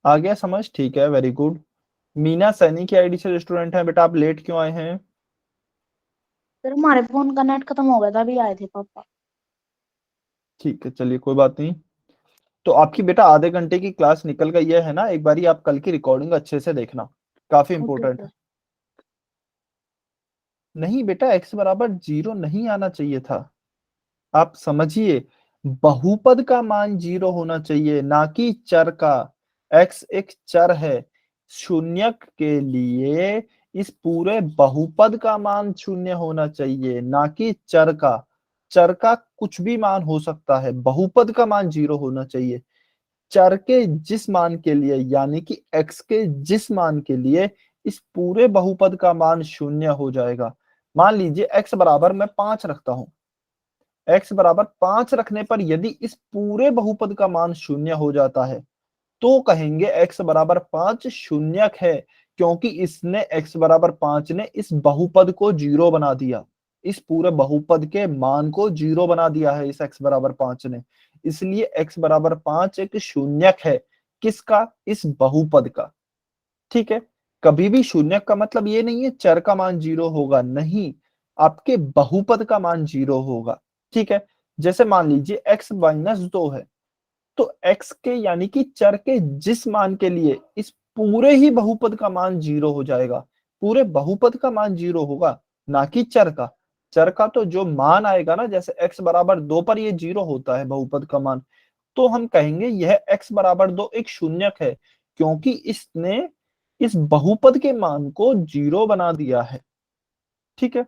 आ गया समझ, ठीक है, वेरी गुड। मीना सैनी की आईडी से जो स्टूडेंट हैं, बेटा आप लेट क्यों आए हैं। सर हमारे फोन का नेट खत्म हो गया था, अभी आए थे पापा। ठीक है, चलिए कोई बात नहीं। तो आपकी बेटा आधे घंटे की क्लास निकल गई है ना, एक बारी आप कल की रिकॉर्डिंग अच्छे से देखना, काफी ओके इंपॉर्टेंट है। सर। नहीं बेटा, x बराबर 0 नहीं आना चाहिए था, आप समझिए, बहुपद का मान 0 होना चाहिए, ना कि चर का। x एक चर है, शून्यक के लिए इस पूरे बहुपद का मान शून्य होना चाहिए, ना कि चर का। चर का कुछ भी मान हो सकता है, बहुपद का मान 0 होना चाहिए। चर के जिस मान के लिए यानी कि x के जिस मान के लिए इस पूरे बहुपद का मान शून्य हो जाएगा। मान लीजिए x बराबर मैं 5 रखता हूं। x बराबर 5 रखने पर यदि इस पूरे बहुपद का मान शून्य हो जाता है तो कहेंगे x बराबर 5 शून्यक है, क्योंकि इसने x बराबर 5 ने इस बहुपद को 0 बना दिया। इस पूरे बहुपद के मान को 0 बना दिया है इस x बराबर 5 ने। इसलिए x बराबर 5 एक शून्यक है। किसका? इस बहुपद का। ठीक है। कभी भी शून्यक का मतलब ये नहीं है चर का मान 0 होगा, नहीं, आपके बहुपद का मान 0 होगा। ठीक है। जैसे मान लीजिए x माइनस 2 है, तो x के यानी कि चर के जिस मान के लिए इस पूरे ही बहुपद का मान 0 हो जाएगा। पूरे बहुपद का मान 0 होगा, ना कि चर का। चर का तो जो मान आएगा ना, जैसे x बराबर 2 पर ये 0 होता है बहुपद का मान, तो हम कहेंगे यह x बराबर 2 एक शून्यक है, क्योंकि इसने इस बहुपद के मान को 0 बना दिया है। ठीक है।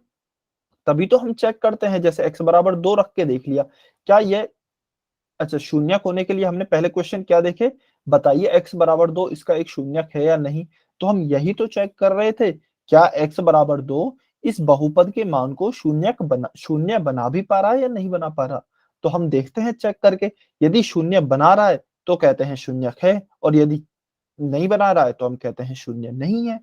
तभी तो हम चेक करते हैं, जैसे x बराबर 2 रख के देख लिया, क्या यह अच्छा शून्यक होने के लिए हमने पहले क्वेश्चन क्या देखे, बताइए x बराबर 2 इसका एक शून्यक है या नहीं। तो हम यही तो चेक कर रहे थे, क्या x बराबर 2 इस बहुपद के मान को शून्य बना भी पा रहा है या नहीं बना पा रहा। तो हम देखते हैं चेक करके, यदि शून्य बना रहा है तो कहते हैं शून्यक है, और यदि नहीं बना रहा है तो हम कहते हैं शून्य नहीं है।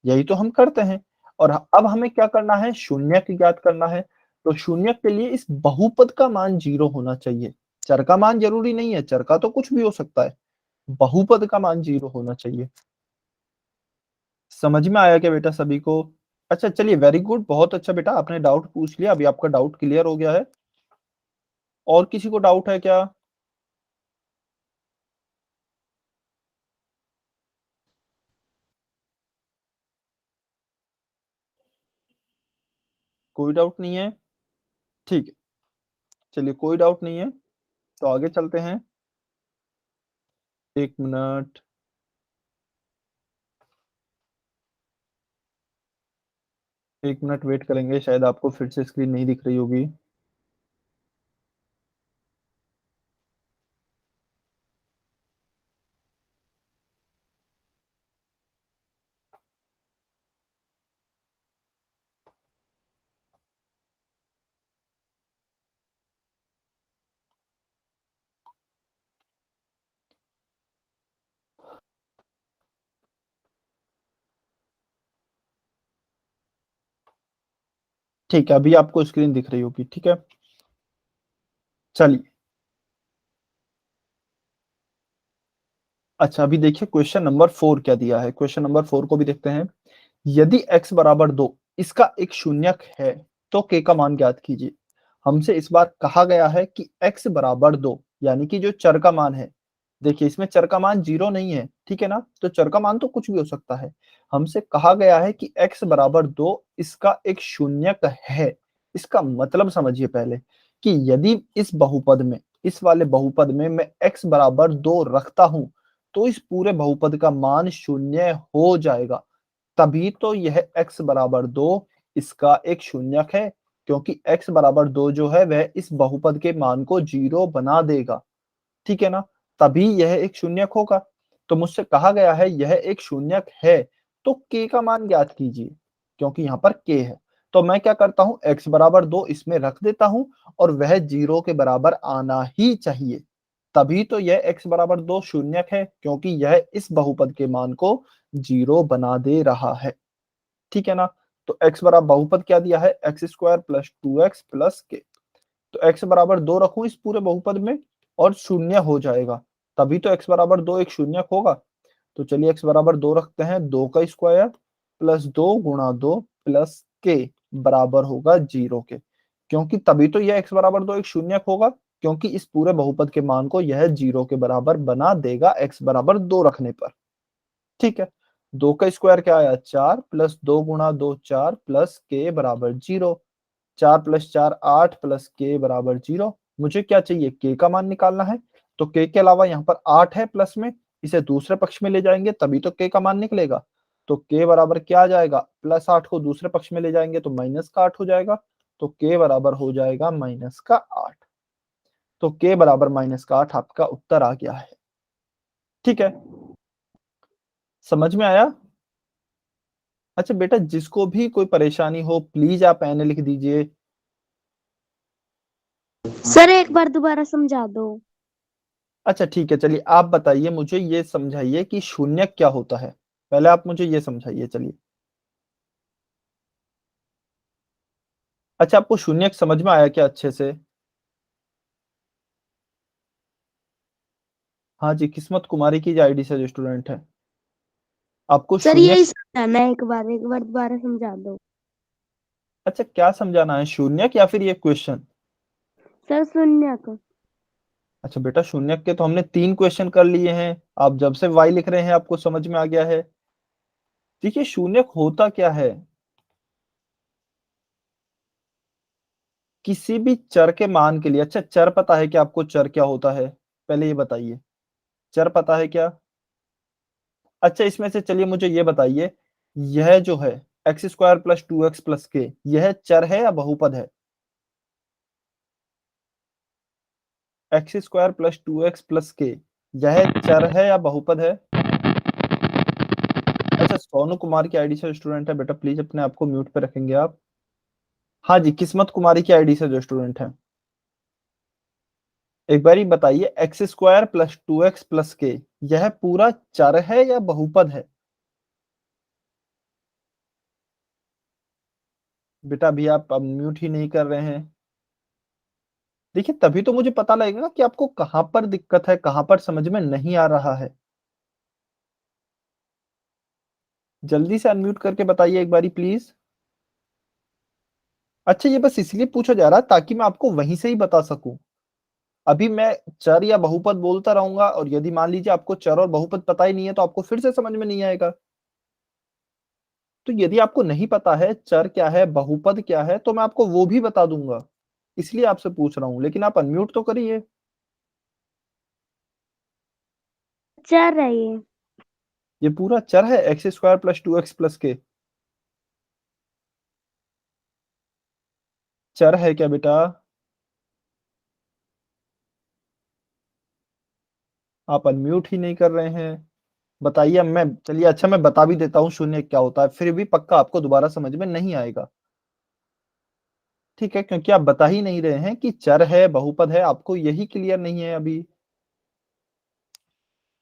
यही तो हम करते हैं। और अब हमें क्या करना है, शून्यक ज्ञात करना है। तो शून्यक के लिए इस बहुपद का मान 0 होना चाहिए। चर का मान जरूरी नहीं है, चर का तो कुछ भी हो सकता है, बहुपद का मान 0 होना चाहिए। समझ में आया क्या बेटा सभी को? अच्छा चलिए, वेरी गुड, बहुत अच्छा बेटा, आपने डाउट पूछ लिया, अभी आपका डाउट क्लियर हो गया है। और किसी को डाउट है क्या? कोई डाउट नहीं है? ठीक है, चलिए कोई डाउट नहीं है, तो आगे चलते हैं। एक मिनट, एक मिनट वेट करेंगे, शायद आपको फिर से स्क्रीन नहीं दिख रही होगी। ठीक है, अभी आपको स्क्रीन दिख रही होगी, ठीक है। चलिए, अच्छा अभी देखिए क्वेश्चन नंबर 4 क्या दिया है, क्वेश्चन नंबर 4 को भी देखते हैं। यदि x बराबर 2 इसका एक शून्यक है तो k का मान ज्ञात कीजिए। हमसे इस बार कहा गया है कि x बराबर 2 यानी कि जो चर का मान है, देखिए इसमें चर का मान 0 नहीं है, ठीक है ना, तो चर का मान तो कुछ भी हो सकता है। हमसे कहा गया है कि x बराबर 2 इसका एक शून्यक है। इसका मतलब समझिए पहले, कि यदि इस बहुपद में, इस वाले बहुपद में मैं x बराबर 2 रखता हूं तो इस पूरे बहुपद का मान शून्य हो जाएगा। तभी तो यह x बराबर 2 इसका एक शून्यक है, क्योंकि x बराबर 2 जो है वह इस बहुपद के मान को 0 बना देगा। ठीक है ना, तभी यह एक शून्यक होगा। तो मुझसे कहा गया है यह एक शून्यक है, तो k का मान ज्ञात कीजिए, क्योंकि यहाँ पर k है। तो मैं क्या करता हूँ, x बराबर 2 इसमें रख देता हूँ, और वह 0 के बराबर आना ही चाहिए। तभी तो यह x बराबर 2 शून्यक है, क्योंकि यह इस बहुपद के मान को 0 बना दे रहा है। ठीक है ना, तो x बराबर बहुपद क्या दिया है, x square plus 2x plus के। तो x बराबर 2 रखूं इस पूरे बहुपद में और शून्य हो जाएगा, तभी तो x बराबर 2 एक शून्यक होगा। तो चलिए x बराबर 2 रखते हैं, 2 का स्क्वायर प्लस 2 गुणा 2 प्लस के बराबर होगा 0 के, क्योंकि तभी तो यह x बराबर 2 एक शून्यक होगा, क्योंकि इस पूरे बहुपद के मान को यह 0 के बराबर बना देगा x बराबर 2 रखने पर। ठीक है, 2 का स्क्वायर क्या आया, 4 प्लस 2 गुणा 2 4 प्लस के बराबर 0। 4 प्लस 4 8 प्लस के बराबर 0। मुझे क्या चाहिए, के का मान निकालना है। तो के अलावा यहाँ पर 8 है प्लस में, इसे दूसरे पक्ष में ले जाएंगे तभी तो के का मान निकलेगा। तो k बराबर क्या आ जाएगा, +8 को दूसरे पक्ष में ले जाएंगे तो -8 हो जाएगा, तो k बराबर हो जाएगा -8। तो k बराबर -8 आपका उत्तर आ गया है। ठीक है, समझ में आया? अच्छा बेटा, जिसको भी कोई परेशानी हो प्लीज आप एन लिख दीजिए। सर एक बार दोबारा समझा दो। अच्छा ठीक है, चलिए आप बताइए, मुझे ये समझाइए कि शून्य क्या होता है। पहले आप मुझे ये समझाइए, चलिए। अच्छा, आपको शून्य समझ में आया क्या अच्छे से? हाँ जी, किस्मत कुमारी की आईडी से जो स्टूडेंट है, आपको सर शून्य। यही समझाना है, एक बार दोबारा समझा दो। अच्छा, क्या समझाना है, शून्य या फिर ये क्वेश्चन? सर शून्य को। अच्छा बेटा, शून्य के तो हमने 3 क्वेश्चन कर लिए हैं, आप जब से वाई लिख रहे हैं आपको समझ में आ गया है। देखिए, शून्य होता क्या है, किसी भी चर के मान के लिए। अच्छा, चर पता है कि आपको चर क्या होता है? पहले ये बताइए, चर पता है क्या? अच्छा, इसमें से चलिए मुझे ये बताइए, यह जो है x² + 2x + k, यह चर है या बहुपद है? x² + 2x + k, यह चर है या बहुपद है? अच्छा, सोनू कुमार की आईडी से स्टूडेंट है, बेटा प्लीज अपने आप को म्यूट पे रखेंगे आप। हाँ जी, किस्मत कुमारी की आईडी से जो स्टूडेंट है, एक बार ही बताइए, x² + 2x + k, यह पूरा चर है या बहुपद है? बेटा अभी आप म्यूट ही नहीं कर रहे हैं। देखिए, तभी तो मुझे पता लगेगा कि आपको कहां पर दिक्कत है, कहां पर समझ में नहीं आ रहा है। जल्दी से अनम्यूट करके बताइए एक बारी प्लीज। अच्छा, ये बस इसलिए पूछा जा रहा है ताकि मैं आपको वहीं से ही बता सकूं। अभी मैं चर या बहुपद बोलता रहूंगा, और यदि मान लीजिए आपको चर और बहुपद पता ही नहीं है तो आपको फिर से समझ में नहीं आएगा। तो यदि आपको नहीं पता है चर क्या है, बहुपद क्या है, तो मैं आपको वो भी बता दूंगा, इसलिए आपसे पूछ रहा हूं। लेकिन आप अनम्यूट तो करिए। चर है ये। ये पूरा चर है, x² + 2x + k, चर है क्या बेटा? आप अनम्यूट ही नहीं कर रहे हैं, बताइए। अब मैं, चलिए अच्छा मैं बता भी देता हूँ शून्य क्या होता है, फिर भी पक्का आपको दोबारा समझ में नहीं आएगा। ठीक है, क्योंकि आप बता ही नहीं रहे हैं कि चर है बहुपद है, आपको यही क्लियर नहीं है अभी।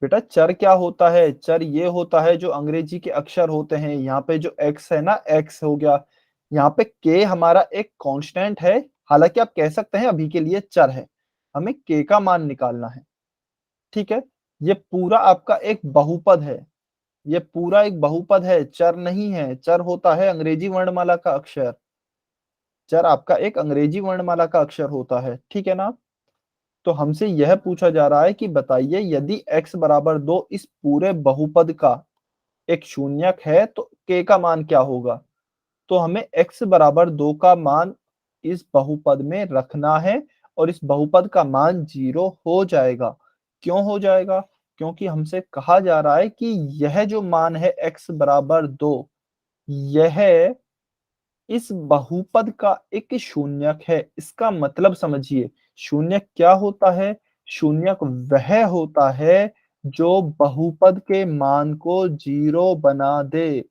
बेटा चर क्या होता है, चर ये होता है जो अंग्रेजी के अक्षर होते हैं। यहाँ पे जो x है ना, x हो गया, यहाँ पे k हमारा एक कांस्टेंट है, हालांकि आप कह सकते हैं अभी के लिए चर है, हमें k का मान निकालना है। ठीक है, ये पूरा आपका एक बहुपद है, ये पूरा एक बहुपद है, चर नहीं है। चर होता है अंग्रेजी वर्णमाला का अक्षर, चर आपका एक अंग्रेजी वर्णमाला का अक्षर होता है, ठीक है ना? तो हमसे यह पूछा जा रहा है कि बताइए, यदि x बराबर 2 इस पूरे बहुपद का एक शून्यक है तो k का मान क्या होगा? तो हमें x बराबर 2 का मान इस बहुपद में रखना है, और इस बहुपद का मान 0 हो जाएगा। क्यों हो जाएगा? क्योंकि हमसे कहा जा रहा है कि यह जो मान है x बराबर 2, यह इस बहुपद का एक शून्यक है। इसका मतलब समझिए, शून्यक क्या होता है? शून्यक वह होता है जो बहुपद के मान को 0 बना दे,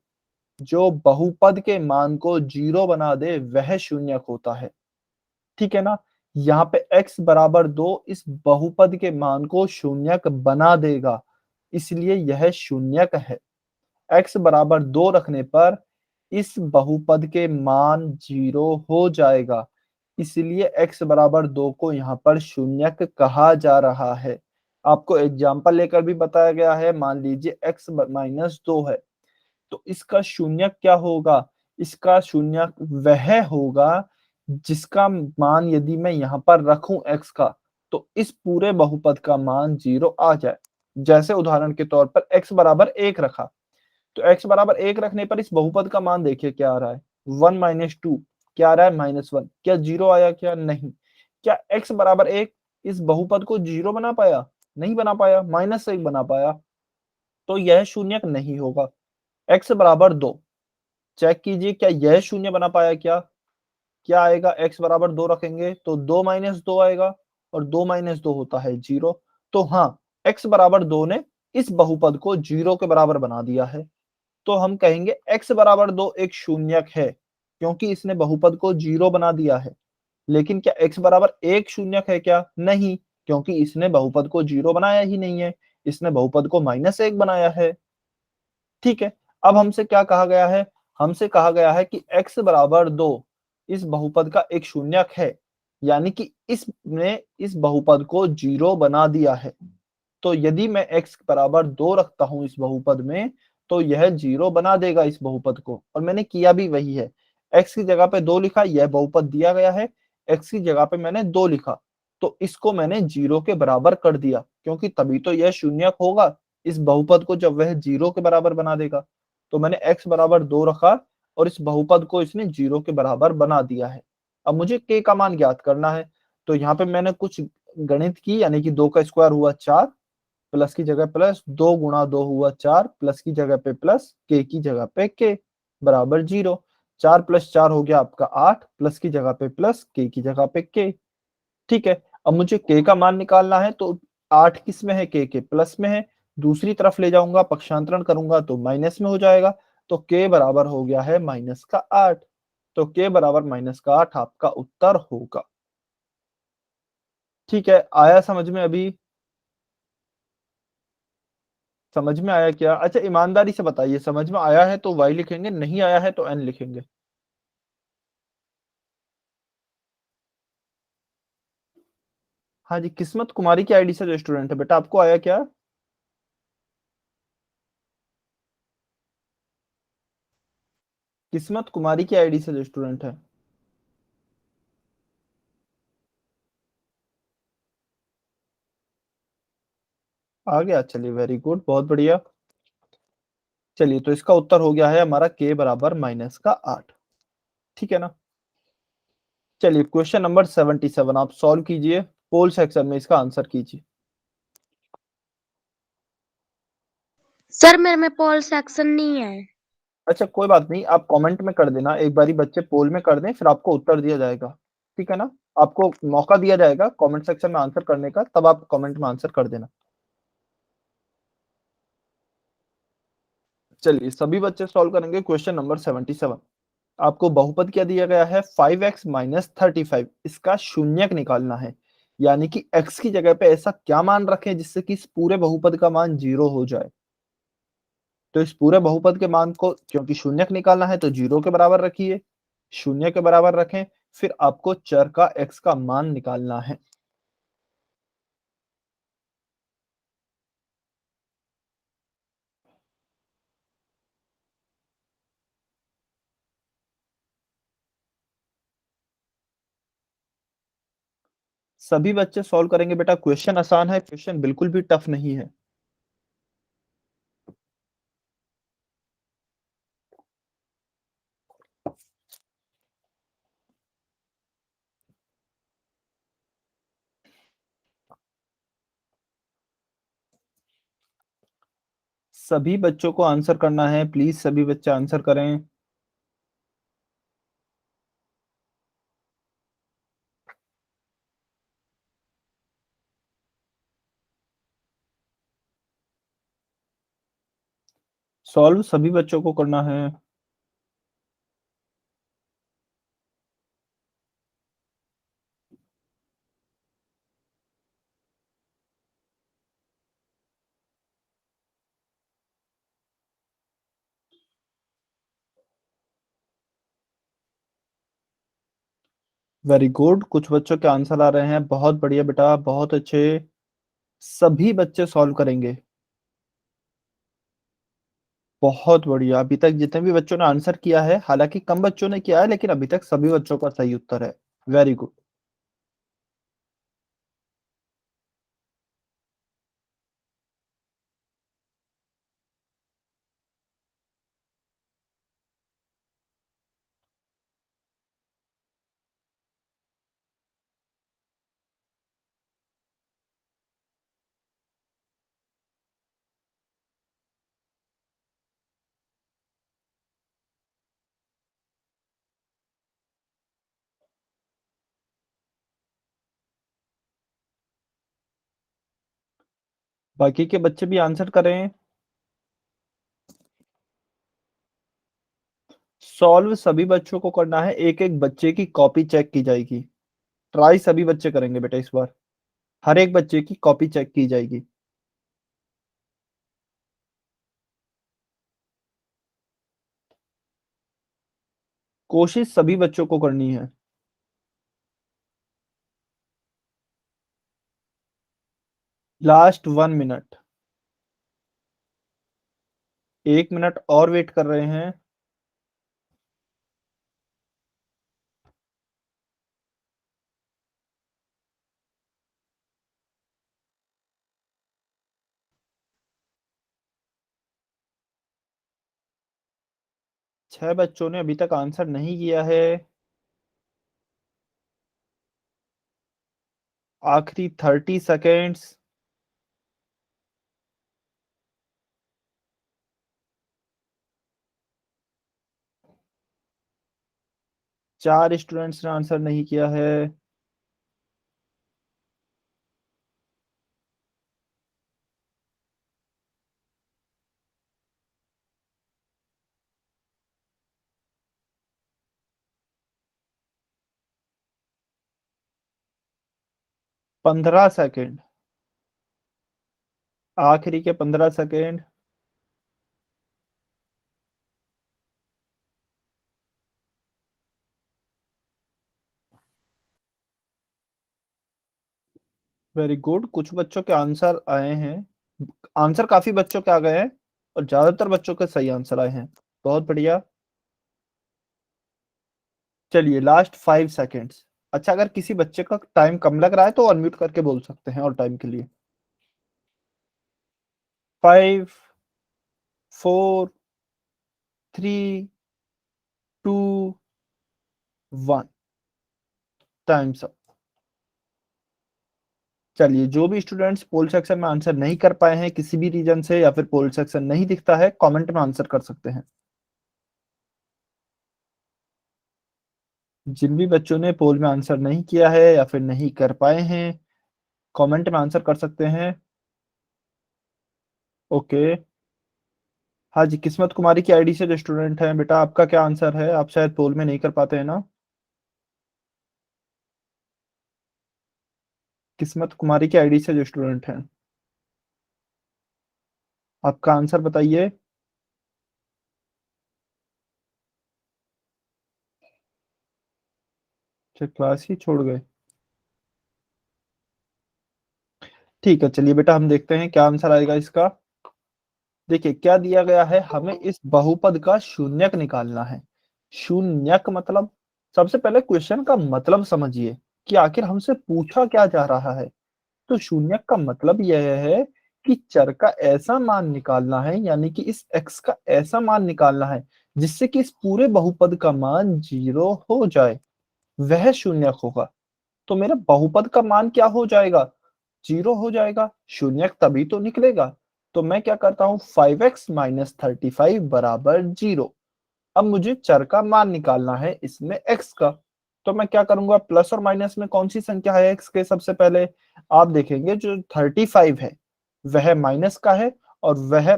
जो बहुपद के मान को 0 बना दे, वह शून्यक होता है। ठीक है ना? यहाँ पे x बराबर 2 इस बहुपद के मान को शून्यक बना देगा, इसलिए यह शून्यक है। x बराबर 2 रखने पर इस बहुपद के मान 0 हो जाएगा, इसलिए x बराबर 2 को यहाँ पर शून्यक कहा जा रहा है। आपको एग्जाम्पल लेकर भी बताया गया है, मान लीजिए x - 2 है, तो इसका शून्यक क्या होगा? इसका शून्यक वह होगा जिसका मान यदि मैं यहाँ पर रखूं x का, तो इस पूरे बहुपद का मान 0 आ जाए। जैसे उदाहरण के तौर पर x बराबर 1 रखा, तो x बराबर 1 रखने पर इस बहुपद का मान देखिए क्या आ रहा है, 1 - 2 क्या आ रहा है, -1। क्या 0 आया क्या? नहीं। क्या x बराबर 1 इस बहुपद को 0 बना पाया? नहीं बना पाया, -1 बना पाया, तो यह शून्यक नहीं होगा। x बराबर 2, चेक कीजिए क्या यह शून्य बना पाया क्या आएगा, x बराबर 2 रखेंगे तो 2 माइनस 2 आएगा, और 2 माइनस 2 होता है 0। तो हाँ, x बराबर 2 ने इस बहुपद को 0 के बराबर बना दिया है। तो हम कहेंगे x बराबर 2 एक शून्यक है, क्योंकि इसने बहुपद को 0 बना दिया है। लेकिन क्या x बराबर 1 शून्यक है क्या? नहीं, क्योंकि इसने बहुपद को 0 बनाया ही नहीं है, इसने बहुपद को -1 बनाया है। ठीक है, अब हमसे क्या कहा गया है? हमसे कहा गया है कि x बराबर 2 इस बहुपद का एक शून्यक है, यानी कि इसने इस बहुपद को 0 बना दिया है। तो यदि मैं x बराबर 2 रखता हूं इस बहुपद में, तो यह 0 बना देगा इस बहुपद को, और मैंने किया भी वही है। x की जगह पे 2 लिखा, यह बहुपद दिया गया है, x की जगह पे मैंने 2 लिखा, तो इसको मैंने 0 के बराबर कर दिया, क्योंकि तभी तो यह शून्यक होगा इस बहुपद को जब वह 0 के बराबर बना देगा। तो मैंने x बराबर 2 रखा और इस बहुपद को इसने 0 के बराबर बना दिया है। अब मुझे k का मान ज्ञात करना है, तो यहाँ पे मैंने कुछ गणित की, यानी कि 2 का स्क्वायर हुआ 4, प्लस की जगह प्लस, 2 गुणा 2 हुआ 4, प्लस की जगह पे प्लस, k की जगह पे k बराबर 0। 4 प्लस 4 हो गया आपका 8, प्लस की जगह पे प्लस, k की जगह पे k। ठीक है, अब मुझे k का मान निकालना है, तो 8 किस में है? k के प्लस में है। दूसरी तरफ ले जाऊंगा, पक्षांतरण करूंगा तो माइनस में हो जाएगा, तो k बराबर हो गया है -8। तो k बराबर -8 आपका उत्तर होगा। ठीक है, आया समझ में अभी? समझ में आया क्या? अच्छा, ईमानदारी से बताइए, समझ में आया है तो y लिखेंगे, नहीं आया है तो n लिखेंगे। हाँ जी, किस्मत कुमारी की आईडी से जो स्टूडेंट है, बेटा आपको आया क्या? किस्मत कुमारी की आईडी से जो स्टूडेंट है। आ गया, चलिए वेरी गुड, बहुत बढ़िया। चलिए, तो इसका उत्तर हो गया है हमारा k बराबर -8। ठीक है ना? चलिए, क्वेश्चन नंबर 77 आप सॉल्व कीजिए, पोल सेक्शन में इसका आंसर कीजिए। सर मेरे में पोल सेक्शन नहीं है। अच्छा, कोई बात नहीं, आप कमेंट में कर देना, एक बारी बच्चे पोल में कर दें, फिर आपको उत्तर दिया जाएगा। ठीक है ना? आपको मौका दिया जाएगा कमेंट सेक्शन में आंसर करने का, तब आप कमेंट में आंसर कर देना। चलिए, सभी बच्चे सॉल्व करेंगे क्वेश्चन नंबर 77। आपको बहुपद क्या दिया गया है? 5x माइनस 35, इसका शून्यक निकालना है, यानी कि x की जगह पे ऐसा क्या मान रखें जिससे कि इस पूरे बहुपद का मान 0 हो जाए। तो इस पूरे बहुपद के मान को, क्योंकि शून्यक निकालना है, तो 0 के बराबर रखिए, शून्य के बराबर रखें, फिर आपको चर का x का मान निकालना है। सभी बच्चे सॉल्व करेंगे बेटा, क्वेश्चन आसान है, क्वेश्चन बिल्कुल भी टफ नहीं है। सभी बच्चों को आंसर करना है, प्लीज सभी बच्चे आंसर करें। सॉल्व सभी बच्चों को करना है। वेरी गुड, कुछ बच्चों के आंसर आ रहे हैं, बहुत बढ़िया बेटा, बहुत अच्छे। सभी बच्चे सॉल्व करेंगे, बहुत बढ़िया। अभी तक जितने भी बच्चों ने आंसर किया है, हालांकि कम बच्चों ने किया है, लेकिन अभी तक सभी बच्चों का सही उत्तर है। Very good. बाकी के बच्चे भी आंसर करें। सॉल्व सभी बच्चों को करना है, एक एक बच्चे की कॉपी चेक की जाएगी। ट्राई सभी बच्चे करेंगे बेटा इस बार, हर एक बच्चे की कॉपी चेक की जाएगी। कोशिश सभी बच्चों को करनी है। लास्ट 1 मिनट, 1 मिनट और वेट कर रहे हैं। छह बच्चों ने अभी तक आंसर नहीं किया है। आखिरी 30 सेकेंड्स। 4 स्टूडेंट्स ने आंसर नहीं किया है। पंद्रह सेकेंड, आखिरी के 15 सेकेंड। वेरी गुड, कुछ बच्चों के आंसर आए हैं। आंसर काफी बच्चों के आ गए हैं और ज्यादातर बच्चों के सही आंसर आए हैं। बहुत बढ़िया। चलिए लास्ट 5 सेकेंड्स। अच्छा, अगर किसी बच्चे का टाइम कम लग रहा है तो अनम्यूट करके बोल सकते हैं और टाइम के लिए। 5, 4, 3, 2, 1, टाइम्स अप। चलिए, जो भी स्टूडेंट्स पोल सेक्शन में आंसर नहीं कर पाए हैं किसी भी रीजन से, या फिर पोल सेक्शन नहीं दिखता है, कमेंट में आंसर कर सकते हैं। जिन भी बच्चों ने पोल में आंसर नहीं किया है या फिर नहीं कर पाए हैं, कमेंट में आंसर कर सकते हैं। ओके। हाँ जी, किस्मत कुमारी की आईडी से जो स्टूडेंट है, बेटा आपका क्या आंसर है? आप शायद पोल में नहीं कर पाते हैं ना। किस्मत कुमारी की आईडी से जो स्टूडेंट है, आपका आंसर बताइए। अच्छा, क्लास ही छोड़ गए। ठीक है, चलिए बेटा हम देखते हैं क्या आंसर आएगा इसका। देखिए क्या दिया गया है, हमें इस बहुपद का शून्यक निकालना है। शून्यक मतलब, सबसे पहले क्वेश्चन का मतलब समझिए कि आखिर हमसे पूछा क्या जा रहा है। तो शून्यक का मतलब यह है कि चर का ऐसा मान निकालना है, यानी कि इस x का ऐसा मान निकालना है जिससे कि इस पूरे बहुपद का मान 0 हो जाए, वह शून्यक होगा। तो मेरा बहुपद का मान क्या हो जाएगा? 0 हो जाएगा। शून्यक तभी तो निकलेगा। तो मैं क्या करता हूं, 5x माइनस 35 बराबर 0। अब मुझे चर का मान निकालना है इसमें x का। तो मैं क्या करूंगा, प्लस और माइनस में कौन सी संख्या है x के? सबसे पहले आप देखेंगे जो 35 है वह माइनस का है, और वह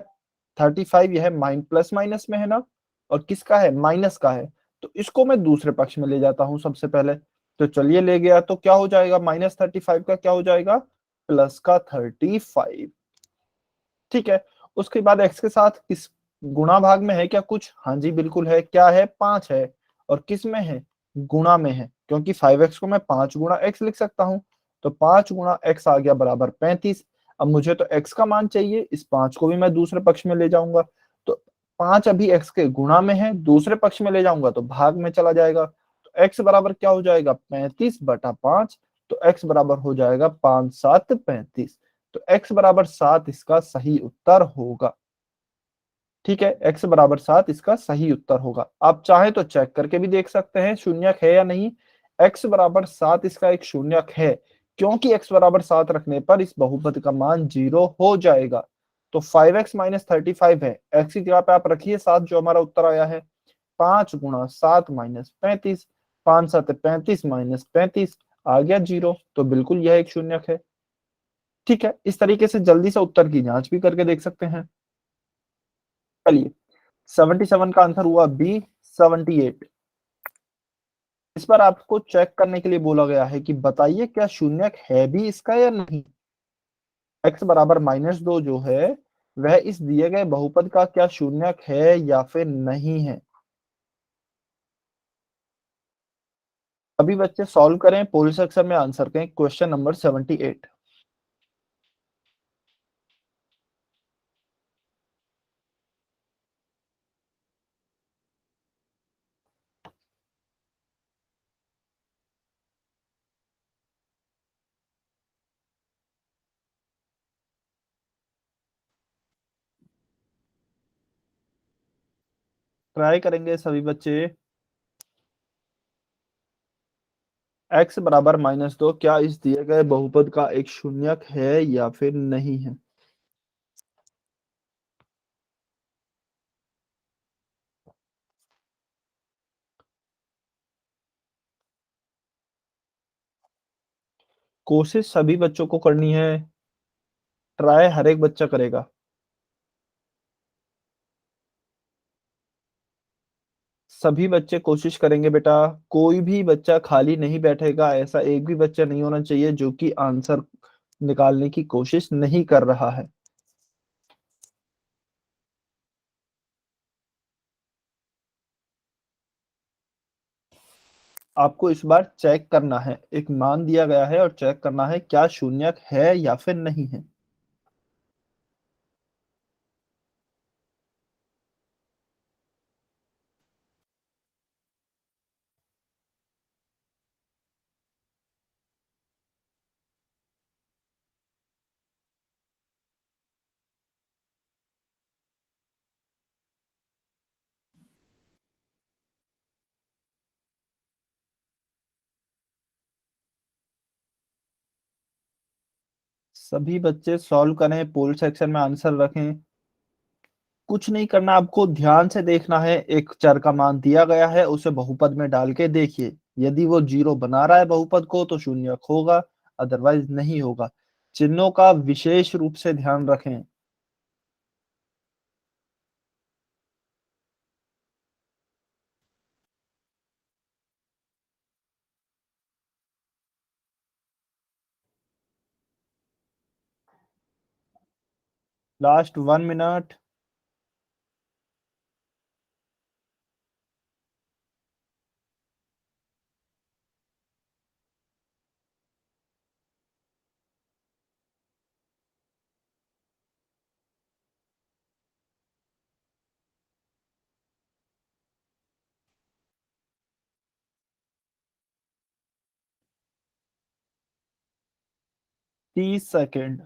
35 यह प्लस माइनस में है ना, और किसका है? माइनस का है। तो इसको मैं दूसरे पक्ष में ले जाता हूं सबसे पहले। तो चलिए ले गया, तो क्या हो जाएगा, -35 का क्या हो जाएगा, प्लस का 35। ठीक है। उसके बाद x के साथ किस गुणा भाग में है क्या कुछ? हाँ जी बिल्कुल है। क्या है? 5 है। और किस में है? गुणा में है, क्योंकि 5x को मैं 5 गुणा x लिख सकता हूं। तो 5 गुणा x आ गया बराबर 35। अब मुझे तो x का मान चाहिए, इस 5 को भी मैं दूसरे पक्ष में ले जाऊंगा। तो 5 अभी x के गुणा में है, दूसरे पक्ष में ले जाऊंगा तो भाग में चला जाएगा। तो x बराबर क्या हो जाएगा, 35/5। तो x बराबर हो जाएगा 5 7 35। तो x बराबर 7 इसका सही उत्तर होगा। ठीक है, x बराबर 7 इसका सही उत्तर होगा। आप चाहे तो चेक करके भी देख सकते हैं शून्यक है या नहीं। x बराबर 7 इसका एक शून्यक है, क्योंकि x बराबर 7 रखने पर इस बहुपद का मान 0 हो जाएगा। तो 5x माइनस 35 है, x की जगह पे आप रखिए 7, जो हमारा उत्तर आया है। 5 गुणा 7 माइनस 35, 5 7 35 माइनस 35 आ गया 0। तो बिल्कुल यह एक शून्यक है। ठीक है, इस तरीके से जल्दी से उत्तर की जांच भी करके देख सकते हैं। चलिए, 77 का आंसर हुआ बी 78। इस पर आपको चेक करने के लिए बोला गया है कि बताइए क्या शून्यक है भी इसका या नहीं। x बराबर -2 जो है वह इस दिए गए बहुपद का क्या शून्यक है या फिर नहीं है। अभी बच्चे सॉल्व करें, पोल सेक्शन में आंसर करें क्वेश्चन नंबर 78। ट्राई करेंगे सभी बच्चे। x बराबर -2 क्या इस दिए गए बहुपद का एक शून्यक है या फिर नहीं है। कोशिश सभी बच्चों को करनी है, ट्राई हर एक बच्चा करेगा। सभी बच्चे कोशिश करेंगे बेटा, कोई भी बच्चा खाली नहीं बैठेगा। ऐसा एक भी बच्चा नहीं होना चाहिए जो कि आंसर निकालने की कोशिश नहीं कर रहा है। आपको इस बार चेक करना है, एक मान दिया गया है और चेक करना है क्या शून्यक है या फिर नहीं है। सभी बच्चे सॉल्व करें, पोल सेक्शन में आंसर रखें। कुछ नहीं करना, आपको ध्यान से देखना है। एक चर का मान दिया गया है, उसे बहुपद में डाल के देखिए। यदि वो 0 बना रहा है बहुपद को तो शून्यक होगा, अदरवाइज नहीं होगा। चिन्हों का विशेष रूप से ध्यान रखें। Last 1 minute. तीस सेकेंड।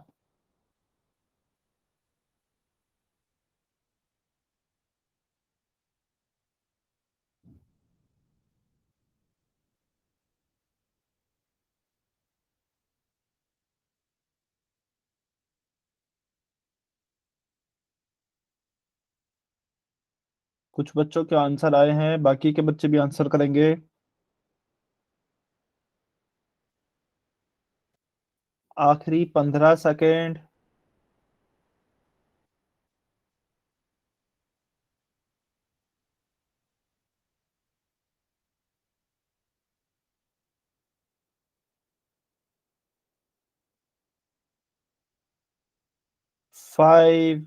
कुछ बच्चों के आंसर आए हैं, बाकी के बच्चे भी आंसर करेंगे। आखिरी 15 सेकेंड। फाइव,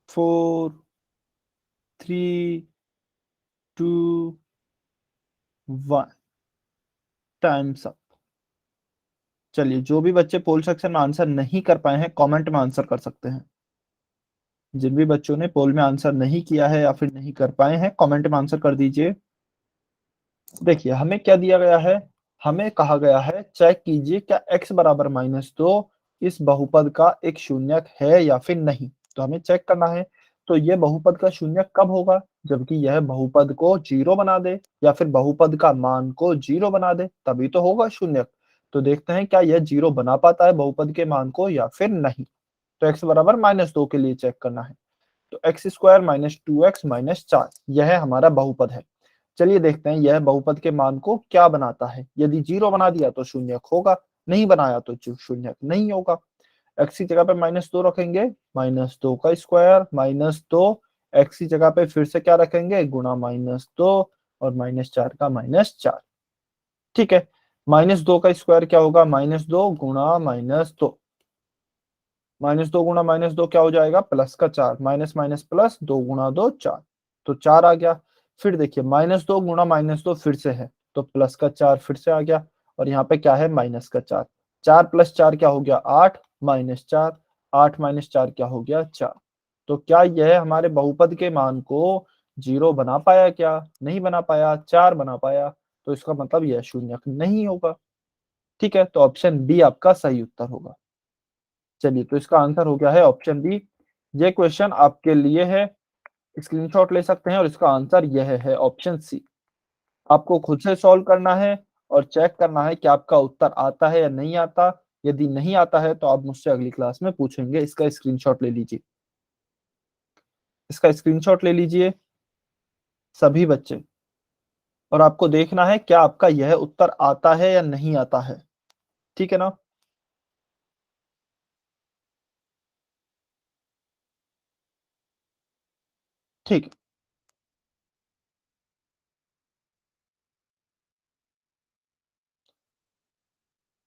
4, 3, 2, 1। Times up. चलिए, जो भी बच्चे पोल सेक्शन में आंसर नहीं कर पाए हैं कमेंट में आंसर कर सकते हैं। जिन भी बच्चों ने पोल में आंसर नहीं किया है या फिर नहीं कर पाए हैं कमेंट में आंसर कर दीजिए। देखिए, हमें क्या दिया गया है, हमें कहा गया है चेक कीजिए क्या x बराबर -2 इस बहुपद का एक शून्यक है या फिर नहीं। तो हमें चेक करना है, तो ये बहुपद का शून्यक कब होगा, जबकि यह बहुपद को 0 बना दे या फिर बहुपद का मान को 0 बना दे, तभी तो होगा शून्यक। तो देखते हैं क्या यह 0 बना पाता है बहुपद के मान को या फिर नहीं। तो x बराबर -2 के लिए चेक करना है। तो x स्क्वायर -2x -4 यह हमारा बहुपद है। चलिए देखते हैं यह बहुपद के मान को क्या बनाता है। यदि 0 बना दिया तो शून्यक होगा, नहीं बनाया तो शून्य नहीं होगा। x की जगह पे -2 रखेंगे, -2 का स्क्वायर -2, x की जगह पे फिर से क्या रखेंगे, गुणा -2 और -4 का -4। ठीक है, -2 का स्क्वायर क्या होगा, -2 गुणा -2, -2 गुणा -2 क्या हो जाएगा, प्लस का 4, माइनस माइनस प्लस, 2 गुणा 2 4, तो 4 आ गया। फिर देखिए -2 गुणा -2 फिर से है, तो प्लस का 4 फिर से आ गया, और यहाँ पे क्या है, माइनस का 4, 4 + 4 क्या हो गया, 8, -4, 8 - 4 क्या हो गया, 4। तो क्या यह हमारे बहुपद के मान को 0 बना पाया, क्या नहीं बना पाया, 4 बना पाया, तो इसका मतलब यह शून्य नहीं होगा। ठीक है, तो ऑप्शन बी आपका सही उत्तर होगा। चलिए, तो इसका आंसर हो गया है ऑप्शन बी। ये क्वेश्चन आपके लिए है, स्क्रीनशॉट ले सकते हैं, और इसका आंसर यह है ऑप्शन सी। आपको खुद से सॉल्व करना है और चेक करना है कि आपका उत्तर आता है या नहीं आता। यदि नहीं आता है तो आप मुझसे अगली क्लास में पूछेंगे। इसका स्क्रीनशॉट ले लीजिए, इसका स्क्रीनशॉट ले लीजिए सभी बच्चे, और आपको देखना है क्या आपका यह उत्तर आता है या नहीं आता है। ठीक है ना। ठीक है,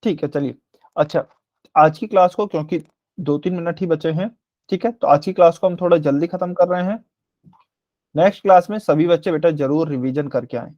ठीक है, चलिए। अच्छा, आज की क्लास को, क्योंकि 2-3 मिनट ही बचे हैं, ठीक है, तो आज की क्लास को हम थोड़ा जल्दी खत्म कर रहे हैं। नेक्स्ट क्लास में सभी बच्चे बेटा जरूर रिवीजन करके आएं।